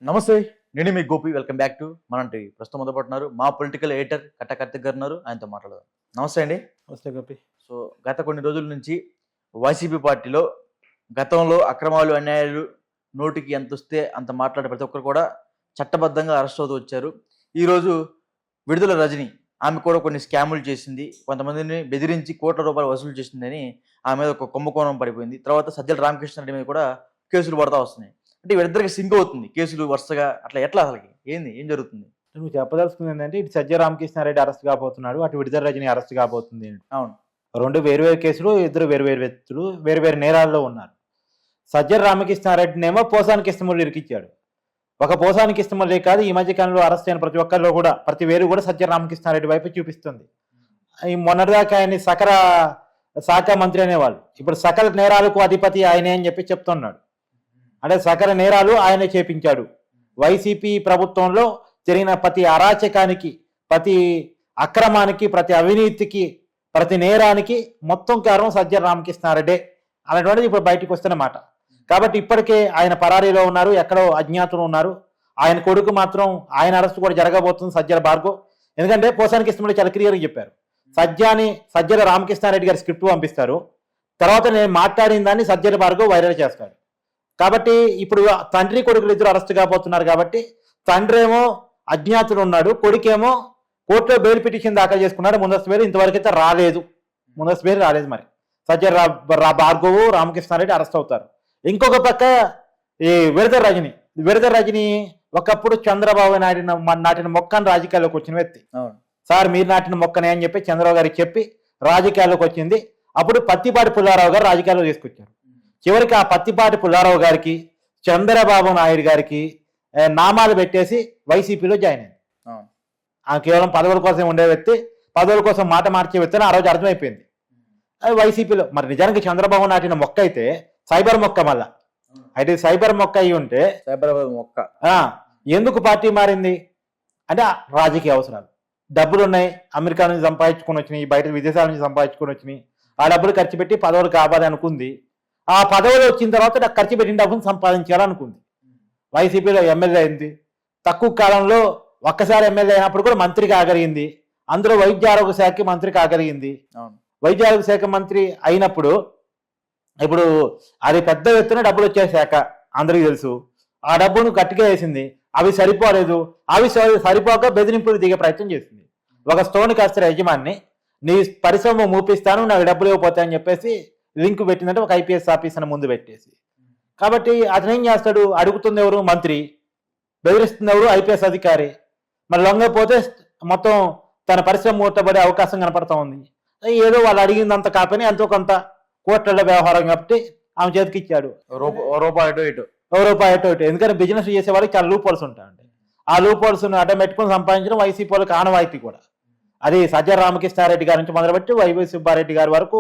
నమస్తే, నేను మీ Gopi. Welcome back to మన టీవీ. ప్రస్తుతం మొదలుపడుతున్నారు మా పొలిటికల్ ఎడిటర్ కట్ట కార్తిక్ గారు ఉన్నారు, ఆయనతో మాట్లాడదాం. నమస్తే అండి. వస్తే గోపి. సో గత కొన్ని రోజుల నుంచి వైసీపీ పార్టీలో గతంలో అక్రమాలు అన్యాయాలు నోటికి ఎంత వస్తే అంత మాట్లాడే ప్రతి ఒక్కరు కూడా చట్టబద్ధంగా అరెస్ట్ అవుతూ వచ్చారు. ఈరోజు విడుదల రజని ఆమె కూడా కొన్ని స్కాములు చేసింది, కొంతమందిని బెదిరించి కోట్ల రూపాయలు వసూలు చేసిందని ఆమె మీద ఒక కుంభకోణం పడిపోయింది. తర్వాత సజ్జల రామకృష్ణారెడ్డి మీద కూడా కేసులు పడతా వస్తున్నాయి. అంటే వీళ్ళిద్దరికి సింక్ అవుతుంది కేసులు వరుసగా. అట్లా ఎట్లా అసలుకి ఏం జరుగుతుంది? నువ్వు చెప్పదలుచుకుంది ఏంటంటే ఇటు సజ్జల రామకృష్ణారెడ్డి అరెస్ట్ కాబోతున్నాడు, అటు విడుదల రజని అరెస్ట్ కాబోతుంది. అవును, రెండు వేరు కేసులు, ఇద్దరు వేరు వ్యక్తులు వేరు నేరాల్లో ఉన్నారు. సజ్జల రామకృష్ణారెడ్డినేమో పోసానికి ఇష్టములు ఇరికిచ్చాడు. ఒక పోసానికి ఇష్టములే కాదు, ఈ మధ్య కాలంలో అరెస్ట్ అయిన ప్రతి ఒక్కరిలో కూడా ప్రతి వేరు కూడా సజ్జల రామకృష్ణారెడ్డి వైపు చూపిస్తుంది. ఈ మొన్నటిదాకా ఆయన్ని సకల శాఖ మంత్రి అనేవాళ్ళు, ఇప్పుడు సకల నేరాలకు అధిపతి ఆయనే అని చెప్పి చెప్తున్నాడు. అంటే సకల నేరాలు ఆయనే చేపించాడు. వైసీపీ ప్రభుత్వంలో జరిగిన ప్రతి అరాచకానికి, ప్రతి అక్రమానికి, ప్రతి అవినీతికి, ప్రతి నేరానికి మొత్తం కారణం సజ్జల రామకృష్ణారెడ్డి అనేటువంటిది ఇప్పుడు బయటకు వస్తున్నమాట. కాబట్టి ఇప్పటికే ఆయన పరారీలో ఉన్నారు, ఎక్కడో అజ్ఞాతులు ఉన్నారు. ఆయన కొడుకు మాత్రం ఆయన అరెస్ట్ కూడా జరగబోతుంది, సజ్జల భార్గవ్. ఎందుకంటే పోసానికి ఇష్టమని చాలా క్లియర్గా చెప్పారు. సజ్జల రామకృష్ణారెడ్డి గారి స్క్రిప్ట్ పంపిస్తారు, తర్వాత నేను మాట్లాడిన దాన్ని సజ్జల భార్గవ్ వైరల్ చేస్తాడు. కాబట్టి ఇప్పుడు తండ్రి కొడుకులు ఇద్దరు అరెస్ట్ కాబోతున్నారు. కాబట్టి తండ్రి ఏమో అజ్ఞాతులు ఉన్నాడు, కొడుకేమో కోర్టులో బెయిల్ పిటిషన్ దాఖలు చేసుకున్నాడు. ముందస్తు బెయిల్ ఇంతవరకు అయితే రాలేదు, ముందస్తు బెయిల్ రాలేదు. మరి సజ్జల భార్గవ్, రామకృష్ణారెడ్డి అరెస్ట్ అవుతారు. ఇంకొక పక్క ఈ విడుదల రజని ఒకప్పుడు చంద్రబాబు నాటిన మొక్కను రాజకీయాల్లోకి వచ్చిన వ్యక్తి. సార్ మీరు నాటిన మొక్కనే అని చెప్పి చంద్రబాబు గారికి చెప్పి రాజకీయాల్లోకి వచ్చింది. అప్పుడు పత్తిపాటి పుల్లారావు గారు రాజకీయాల్లో తీసుకొచ్చారు. చివరికి ఆ పత్తిపాటి పుల్లారావు గారికి, చంద్రబాబు నాయుడు గారికి నామాలు పెట్టేసి వైసీపీలో జాయిన్ అయింది. ఆ కేవలం పదవుల కోసం ఉండే వ్యక్తి, పదవుల కోసం మాట మార్చే వ్యక్తి అని ఆ రోజు అర్థమైపోయింది. అది వైసీపీలో మరి నిజానికి చంద్రబాబు నాటిన మొక్క అయితే సైబర్ మొక్క, మళ్ళా అయితే సైబర్ మొక్క అయి ఉంటే సైబర్ మొక్క ఎందుకు పార్టీ మారింది అంటే రాజకీయ అవసరాలు. డబ్బులు ఉన్నాయి, అమెరికా నుంచి సంపాదించుకొని వచ్చినాయి, బయట విదేశాల నుంచి సంపాదించుకొని వచ్చినాయి. ఆ డబ్బులు ఖర్చు పెట్టి పదవులు కావాలి అనుకుంది. ఆ పదవులు వచ్చిన తర్వాత నాకు ఖర్చు పెట్టిన డబ్బును సంపాదించాలనుకుంది. వైసీపీలో ఎమ్మెల్యే అయింది. తక్కువ కాలంలో ఒక్కసారి ఎమ్మెల్యే అయినప్పుడు కూడా మంత్రి కాగలిగింది. అందులో వైద్య ఆరోగ్య శాఖకి మంత్రి కాగలిగింది. వైద్య ఆరోగ్య శాఖ మంత్రి అయినప్పుడు ఇప్పుడు అది పెద్ద ఎత్తున డబ్బులు వచ్చే శాఖ అందరికీ తెలుసు. ఆ డబ్బును గట్టిగా వేసింది, అవి సరిపోలేదు. అవి సరిపోక బెదిరింపులు దిగే ప్రయత్నం చేసింది. ఒక స్టోన్ కాస్త యజమాని నీ పరిశ్రమ మూపిస్తాను, నాకు డబ్బులు ఇవ్వకపోతాయని చెప్పేసి లింక్ పెట్టిందంటే ఒక ఐపీఎస్ ఆఫీసర్ ముందు పెట్టేసి. కాబట్టి అతను ఏం చేస్తాడు, అడుగుతుంది ఎవరు మంత్రి, బెదిరిస్తుంది ఎవరు ఐపీఎస్ అధికారి. మరి లొంగపోతే మొత్తం తన పరిశ్రమ మూతపడే అవకాశం కనపడతా ఉంది. ఏదో వాళ్ళు అడిగిందంత కాపని ఎంతో కొంత కోట్ల వ్యవహారం కాబట్టి ఆమె చేతికి ఇచ్చాడు. రూపాయి ఇటు. ఎందుకంటే బిజినెస్ చేసే వాళ్ళకి చాలా లూప్ హోల్స్ ఉంటాయండి. ఆ లూప్ హోల్స్ అడ్డం పెట్టుకుని సంపాదించడం వైసీపీ వాళ్ళకి ఆనవాయితీ కూడా. అది సజ్జల రామకృష్ణారెడ్డి గారి నుంచి మొదలుపెట్టి వైవి సుబ్బారెడ్డి గారి వరకు,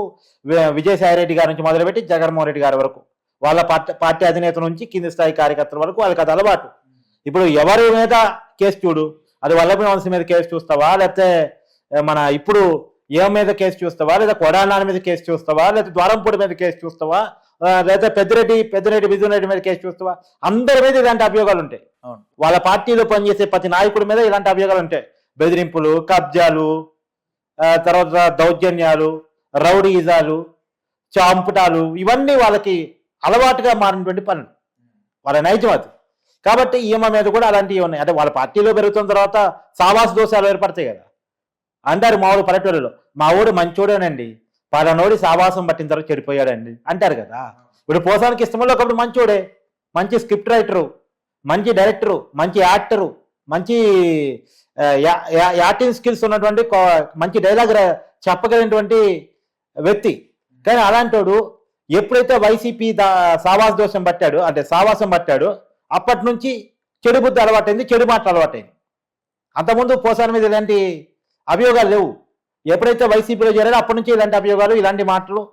విజయసాయి రెడ్డి గారి నుంచి మొదలుపెట్టి జగన్మోహన్ రెడ్డి గారి వరకు, వాళ్ళ పార్టీ అధినేత నుంచి కింది స్థాయి కార్యకర్తల వరకు వాళ్ళకి అది అలవాటు. ఇప్పుడు ఎవరి మీద కేసు చూడు, అది వల్లభ వంశీ మీద కేసు చూస్తావా, లేకపోతే మన ఇప్పుడు ఏం మీద కేసు చూస్తావా, లేదా కొడాల మీద కేసు చూస్తావా, లేదా ద్వారంపూడి మీద కేసు చూస్తావా, లేదా పెద్దిరెడ్డి మిథున్ రెడ్డి మీద కేసు చూస్తావా, అందరి మీద ఇలాంటి అభియోగాలు ఉంటాయి. వాళ్ళ పార్టీలో పనిచేసే ప్రతి నాయకుడి మీద ఇలాంటి అభియోగాలు ఉంటాయి. బెదిరింపులు, కబ్జాలు, తర్వాత దౌర్జన్యాలు, రౌడీజాలు, చాంపుటాలు, ఇవన్నీ వాళ్ళకి అలవాటుగా మారినటువంటి పనులు, వాళ్ళ నైజం అది. కాబట్టి ఈమె మీద కూడా అలాంటివి ఉన్నాయి. అంటే వాళ్ళ పార్టీలో పెరుగుతున్న తర్వాత సావాస దోషాలు ఏర్పడతాయి కదా అంటారు మామూలు పల్లెటూరులో. మా ఊడు మంచోడేనండి, పలానోడి సావాసం పట్టిన తర్వాత చెడిపోయాడండి అంటారు కదా. ఇప్పుడు పోసానికి ఇష్టంలో ఒకప్పుడు మంచోడే, మంచి స్క్రిప్ట్ రైటరు, మంచి డైరెక్టరు, మంచి యాక్టరు, మంచి యాక్టింగ్ స్కిల్స్ ఉన్నటువంటి మంచి డైలాగ్ చెప్పగలిగినటువంటి వ్యక్తి. కానీ అలాంటోడు ఎప్పుడైతే వైసీపీ సావాసం పట్టాడో అప్పటి నుంచి చెడు బుద్ధి అలవాటైంది, చెడు మాటలు అలవాటైంది. అంతకుముందు పోసాని మీద ఇలాంటి అభియోగాలు లేవు. ఎప్పుడైతే వైసీపీలో చేరారో అప్పటి నుంచి ఇలాంటి అభియోగాలు, ఇలాంటి మాటలు,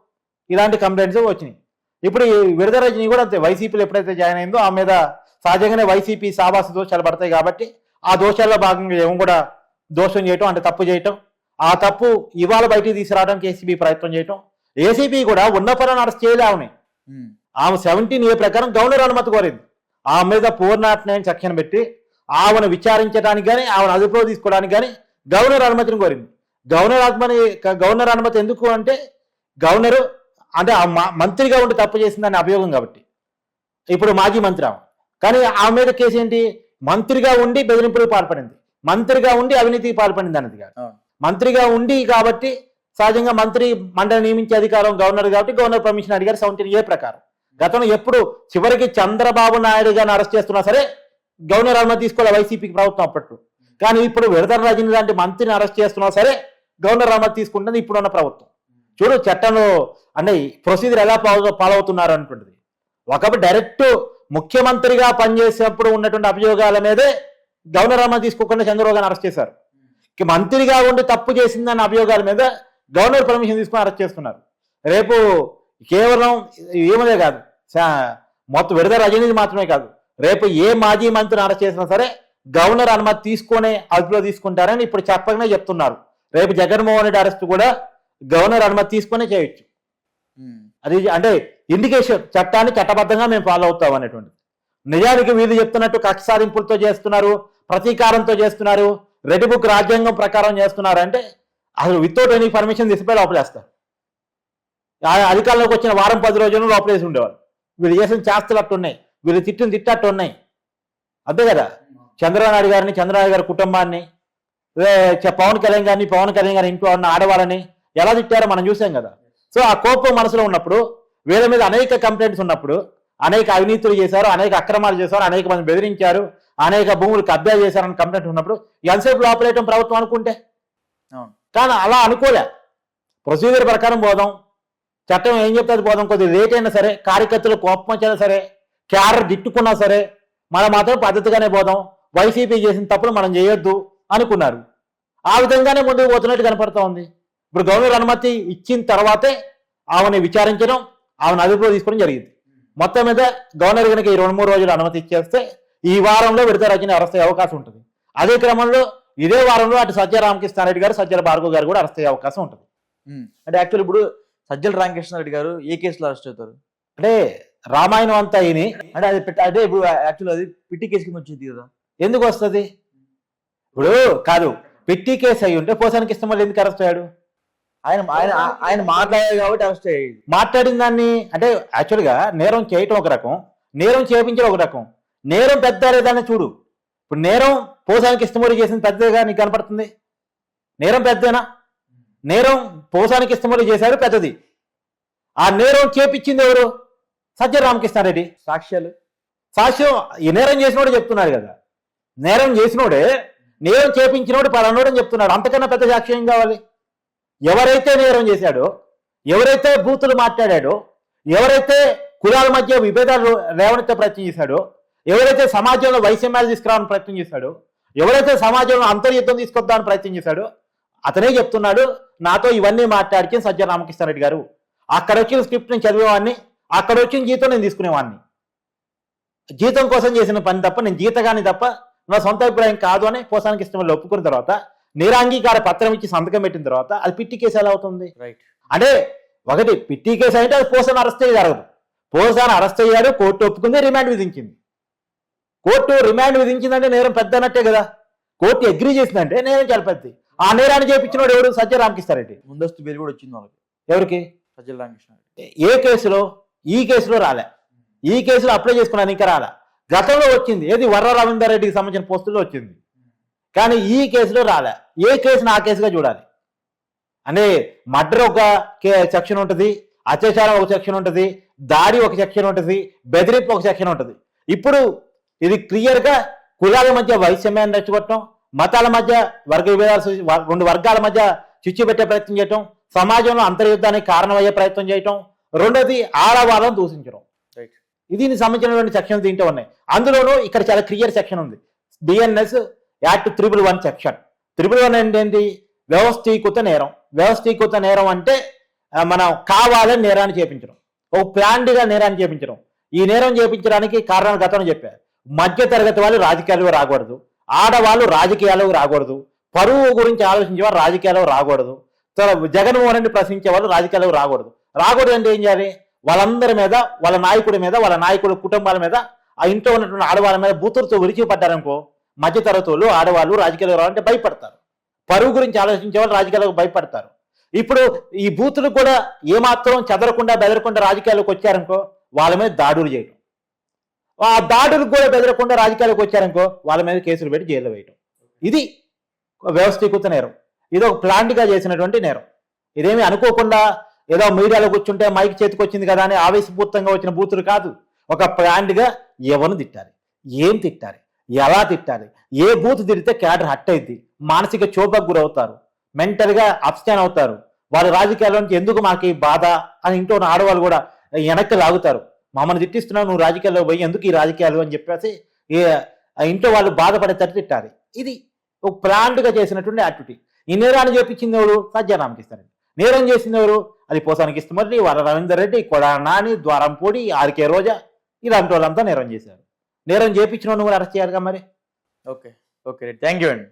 ఇలాంటి కంప్లైంట్స్ వచ్చినాయి. ఇప్పుడు ఈ విడుదల రజని కూడా అంతే. వైసీపీలో ఎప్పుడైతే జాయిన్ అయిందో ఆ మీద సహజంగానే వైసీపీ సావాస దోషాలు పడతాయి. కాబట్టి ఆ దోషాల్లో భాగంగా ఏమో కూడా దోషం చేయటం, అంటే తప్పు చేయటం, ఆ తప్పు ఇవాళ బయటికి తీసుకురావడానికి ఏసీబీ ప్రయత్నం చేయటం. ఏసీబీ కూడా ఉన్న పనులను అరెస్ట్ చేయలే. ఆమె 17A ప్రకారం గవర్నర్ అనుమతి కోరింది. ఆమె మీద పూర్ణాత్మయం సెక్షన్ పెట్టి ఆమెను విచారించడానికి కానీ ఆమెను అదుపులో తీసుకోవడానికి కానీ గవర్నర్ అనుమతిని కోరింది. గవర్నర్ అనుమతి ఎందుకు అంటే గవర్నరు అంటే మంత్రిగా ఉండి తప్పు చేసిందని అభియోగం కాబట్టి ఇప్పుడు మాజీ మంత్రి ఆమె. కానీ ఆమె మీద కేసు ఏంటి? మంత్రిగా ఉండి బెదిరింపులకు పాల్పడింది, మంత్రిగా ఉండి అవినీతికి పాల్పడింది అన్నది కాదు. మంత్రిగా ఉండి కాబట్టి సహజంగా మంత్రి మండలి నియమించే అధికారం గవర్నర్ కాబట్టి గవర్నర్ పర్మిషన్ అడిగారు 17A ప్రకారం. గతంలో ఎప్పుడు చివరికి చంద్రబాబు నాయుడు గారిని అరెస్ట్ చేస్తున్నా సరే గవర్నర్ అనుమతి తీసుకోవాలి వైసీపీకి ప్రభుత్వం అప్పట్లో. కానీ ఇప్పుడు విడదల రజని లాంటి మంత్రిని అరెస్ట్ చేస్తున్నా సరే గవర్నర్ అనుమతి తీసుకుంటుంది ఇప్పుడున్న ప్రభుత్వం. చూడు చట్టంలో అంటే ప్రొసీజర్ ఎలా ఫాలో అవుతున్నారు అనుకుంటుంది. ఒకప్పుడు డైరెక్ట్ ముఖ్యమంత్రిగా పనిచేసేప్పుడు ఉన్నటువంటి అభియోగాల మీదే గవర్నర్ అనుమతి తీసుకోకుండా చంద్రబాబు గారిని అరెస్ట్ చేశారు. మంత్రిగా ఉండి తప్పు చేసిందన్న అభియోగాల మీద గవర్నర్ పర్మిషన్ తీసుకుని అరెస్ట్ చేస్తున్నారు. రేపు కేవలం ఏమదే కాదు, మొత్తం విడదల రజనీది మాత్రమే కాదు, రేపు ఏ మాజీ మంత్రిని అరెస్ట్ చేసినా సరే గవర్నర్ అనుమతి తీసుకునే అదుపులో తీసుకుంటారని ఇప్పుడు చెప్పగానే చెప్తున్నారు. రేపు జగన్మోహన్ రెడ్డి అరెస్ట్ కూడా గవర్నర్ అనుమతి తీసుకునే చేయొచ్చు. అది అంటే ఇండికేషన్ చట్టాన్ని చట్టబద్ధంగా మేము ఫాలో అవుతాం అనేటువంటిది. నిజానికి వీళ్ళు చెప్తున్నట్టు కక్ష సాధింపులతో చేస్తున్నారు, ప్రతీకారంతో చేస్తున్నారు, రెడ్ బుక్ రాజ్యాంగం ప్రకారం చేస్తున్నారు అంటే అసలు వితౌట్ ఎనీ పర్మిషన్ తీసుకుపోయి లోపలేస్తారు. అధికారంలోకి వచ్చిన వారం 10 రోజుల్లో లోపలేసి ఉండేవారు. వీళ్ళు చేసిన చేస్తలు అట్టున్నాయి, వీళ్ళు తిట్టిన తిట్టట్టు ఉన్నాయి. అంతే కదా, చంద్రబాబు నాయుడు గారిని, చంద్రబాబు గారి కుటుంబాన్ని, పవన్ కళ్యాణ్ గారి ఇంట్లో ఉన్న ఆడవాళ్ళని ఎలా తిట్టారో మనం చూసాం కదా. సో ఆ కోపం మనసులో ఉన్నప్పుడు, వీళ్ళ మీద అనేక కంప్లైంట్స్ ఉన్నప్పుడు, అనేక అవినీతులు చేశారు, అనేక అక్రమాలు చేశారు, అనేక మంది బెదిరించారు, అనేక భూములు కబ్జా చేశారని కంప్లైంట్ ఉన్నప్పుడు ఎంతసేపు లోపలేయటం ప్రభుత్వం అనుకుంటే. కానీ అలా అనుకోలే, ప్రొసీజర్ ప్రకారం పోదాం, చట్టం ఏం చెప్తుంది పోదాం, కొద్దిగా లేట్ అయినా సరే, కార్యకర్తలు కోపం వచ్చినా సరే, క్యాడర్ దిట్టుకున్నా సరే మనం మాత్రం పద్ధతిగానే పోదాం, వైసీపీ చేసిన తప్పులు మనం చేయొద్దు అనుకున్నారు. ఆ విధంగానే ముందుకు పోతున్నట్టు కనపడుతూ ఉంది. ఇప్పుడు గవర్నర్ అనుమతి ఇచ్చిన తర్వాతే ఆమెను విచారించడం, ఆమెను అదుపులో తీసుకోవడం జరిగింది. మొత్తం మీద గవర్నర్ కనుక ఈ 2-3 రోజులు అనుమతి ఇచ్చేస్తే ఈ వారంలో విడదల రజని అరెస్ట్ అయ్యే అవకాశం ఉంటుంది. అదే క్రమంలో ఇదే వారంలో అటు సజ్జల రామకృష్ణారెడ్డి గారు, సజ్జల భార్గవ్ గారు కూడా అరెస్ట్ అయ్యే అవకాశం ఉంటుంది. అంటే యాక్చువల్ ఇప్పుడు సజ్జల రామకృష్ణారెడ్డి గారు ఏ కేసులో అరెస్ట్ అవుతారు అంటే రామాయణం అంతా అయిని అంటే అదే ఇప్పుడు యాక్చువల్ అది పిట్టి కేసు కింద వచ్చింది కదా. ఎందుకు వస్తుంది? ఇప్పుడు కాదు, పిట్టి కేసు అయ్యి ఉంటే పోసానికి ఇష్టం వల్ల ఎందుకు అరెస్ట్ అయ్యాడు? ఆయన మాట్లాడారు కాబట్టి అరెస్ట్ అయ్యాడు. మాట్లాడిన దాన్ని అంటే యాక్చువల్గా నేరం చేయటం ఒక రకం, నేరం చేయించడం ఒక రకం. నేరం పెద్ద లేదని చూడు. ఇప్పుడు నేరం పోసానికి ఇష్టమూరి చేసిన పెద్దగా నీకు కనపడుతుంది. నేరం పెద్దనా? నేరం పోసానికి ఇష్టమూరి చేశారు పెద్దది. ఆ నేరం చేపించింది ఎవరు? సజ్జల రామకృష్ణారెడ్డి. సాక్ష్యం ఈ నేరం చేసినోడు చెప్తున్నారు కదా. నేరం చేసినోడే నేరం చేపించినోడు పలానోడు అని చెప్తున్నాడు. అంతకన్నా పెద్ద సాక్ష్యం కావాలి? ఎవరైతే నేరం చేశాడో, ఎవరైతే బూతులు మాట్లాడాడో, ఎవరైతే కులాల మధ్య విభేదాలు లేవనెత్తే ప్రయత్నం చేశాడో, ఎవరైతే సమాజంలో వైషమ్యాలు తీసుకురావాలని ప్రయత్నం చేశాడో, ఎవరైతే సమాజంలో అంతర్యుద్ధం తీసుకొద్దామని ప్రయత్నం చేశాడో అతనే చెప్తున్నాడు నాతో ఇవన్నీ మాట్లాడిన సజ్జల రామకృష్ణారెడ్డి గారు. అక్కడ వచ్చిన స్క్రిప్ట్ నేను చదివేవాడిని, అక్కడ వచ్చిన జీతం నేను తీసుకునేవాడిని. జీతం కోసం చేసిన పని తప్ప, నేను జీతగాని తప్ప నా సొంత అభిప్రాయం కాదు అని పోసానికి ఇష్టం ఒప్పుకున్న తర్వాత నిరాంగీకార పత్రం ఇచ్చి సంతకం పెట్టిన తర్వాత అది పిట్టి కేసు ఎలా అవుతుంది? రైట్. అంటే ఒకటి పిట్టి కేసు అంటే అది పోసాను అరెస్ట్ అయ్యి జరగదు. పోసాను అరెస్ట్ అయ్యాడు, కోర్టు ఒప్పుకుంది, రిమాండ్ విధించింది. కోర్టు రిమాండ్ విధించిందంటే నేరం పెద్ద అన్నట్టే కదా. కోర్టు అగ్రీ చేసిందంటే నేరం చాలా పెద్దది. ఆ నేరాన్ని చేపించినోడు ఎవరు? సజ్జల రామకృష్ణారెడ్డి. ముందస్తు బెయిల్ కూడా వచ్చింది వాళ్ళకి. ఎవరికి? సజ్జల రామకృష్ణారెడ్డి. ఏ కేసులో? ఈ కేసులో రాలే. ఈ కేసులో అప్లై చేసుకున్నాను ఇంకా రాలే. గతంలో వచ్చింది, ఏది వర్ర రవీందర్ రెడ్డికి సంబంధించిన పోస్టుల్లో వచ్చింది. కానీ ఈ కేసులో రాలే. ఏ కేసును ఆ కేసుగా చూడాలి. అంటే మర్డర్ ఒక సెక్షన్ ఉంటుంది, అత్యాచారం ఒక సెక్షన్ ఉంటుంది, దాడి ఒక సెక్షన్ ఉంటుంది, బెదిరింపు ఒక సెక్షన్ ఉంటుంది. ఇప్పుడు ఇది క్లియర్గా కులాల మధ్య వైషమ్యాన్ని రెచ్చగొట్టడం, మతాల మధ్య వర్గ విభేదాలు, 2 వర్గాల మధ్య చిచ్చు పెట్టే ప్రయత్నం చేయటం, సమాజంలో అంతర్యుద్ధానికి కారణమయ్యే ప్రయత్నం చేయటం, రెండోది ఆడవాళ్ళను దూషించడం. దీనికి సంబంధించినటువంటి సెక్షన్స్ దీంట్లో ఉన్నాయి. అందులోనూ ఇక్కడ చాలా క్లియర్ సెక్షన్ ఉంది. BNS act 311 section. 311 ఏంటి? వ్యవస్థీకృత నేరం. వ్యవస్థీకృత నేరం అంటే మనం కావాలని నేరాన్ని చేపించడం, ఒక ప్లాన్డ్గా నేరాన్ని చేపించడం. ఈ నేరం చేపించడానికి కారణాలు గతంలో చెప్పారు. మధ్య తరగతి వాళ్ళు రాజకీయాలకు రాకూడదు, ఆడవాళ్ళు రాజకీయాలకు రాకూడదు, పరువు గురించి ఆలోచించే వాళ్ళు రాజకీయాలకు రాకూడదు, జగన్మోహన్ రెడ్డి ప్రశ్నించే వాళ్ళు రాజకీయాలకు రాకూడదు. రాకూడదు అంటే ఏం చేయాలి? వాళ్ళందరి మీద, వాళ్ళ నాయకుడి మీద, వాళ్ళ నాయకుడి కుటుంబాల మీద ఆ ఇంట్లో ఉన్నటువంటి ఆడవాళ్ళ మీద బూతులతో విరిచిపడ్డారనుకో, మధ్యతరగతి వాళ్ళు ఆడవాళ్ళు రాజకీయాలు రావాలంటే భయపడతారు. పరువు గురించి ఆలోచించే వాళ్ళు రాజకీయాలకు భయపడతారు. ఇప్పుడు ఈ బూతులు కూడా ఏమాత్రం చెదరకుండా బెదరకుండా రాజకీయాలకు వచ్చారనుకో, వాళ్ళ మీద దాడులు చేయడం, ఆ దాడులకు కూడా బెదరకుండా రాజకీయాలకు వచ్చారనుకో వాళ్ళ మీద కేసులు పెట్టి జైల్లో వేయడం. ఇది వ్యవస్థీకృత నేరం. ఇది ఒక ప్లాంట్గా చేసినటువంటి నేరం. ఇదేమి అనుకోకుండా ఏదో మీడియాలో కూర్చుంటే మైక్ చేతికి వచ్చింది కదా అని ఆవేశపూర్తంగా వచ్చిన బూతులు కాదు. ఒక ప్లాంట్గా ఎవరిని తిట్టాలి, ఏం తిట్టాలి, ఎలా తిట్టాలి, ఏ బూత్ తిడితే క్యాడర్ హట్ అయింది, మానసిక క్షోభకు గురవుతారు, మెంటల్గా అప్స్టాన్ అవుతారు, వాళ్ళ రాజకీయాల నుంచి ఎందుకు మాకు ఈ బాధ అని ఇంట్లో ఉన్న ఆడవాళ్ళు కూడా వెనక్కి లాగుతారు. మమ్మల్ని తిట్టిస్తున్నావు, నువ్వు రాజకీయాల్లో పోయి ఎందుకు ఈ రాజకీయాలు అని చెప్పేసి ఇంట్లో వాళ్ళు బాధపడేటట్టు తిట్టాలి. ఇది ఒక ప్లాంట్గా చేసినటువంటి యాక్టివిటీ. ఈ నేరాన్ని చేపించింది ఎవరు? సజ్జల రామకృష్ణారెడ్డి. నేరం చేసింది ఎవరు? అది పోసానికి ఇష్టమర్రి, వర రవీందర్ రెడ్డి, కొడా నాని, ద్వారంపూడి, ఆర్కే రోజా, ఇలాంటి వాళ్ళంతా నేరం చేశారు. నేరం చేపించిన నువ్వు అరెస్ట్ చేయాలిగా మరి. ఓకే ఓకే థ్యాంక్ యూ అండి.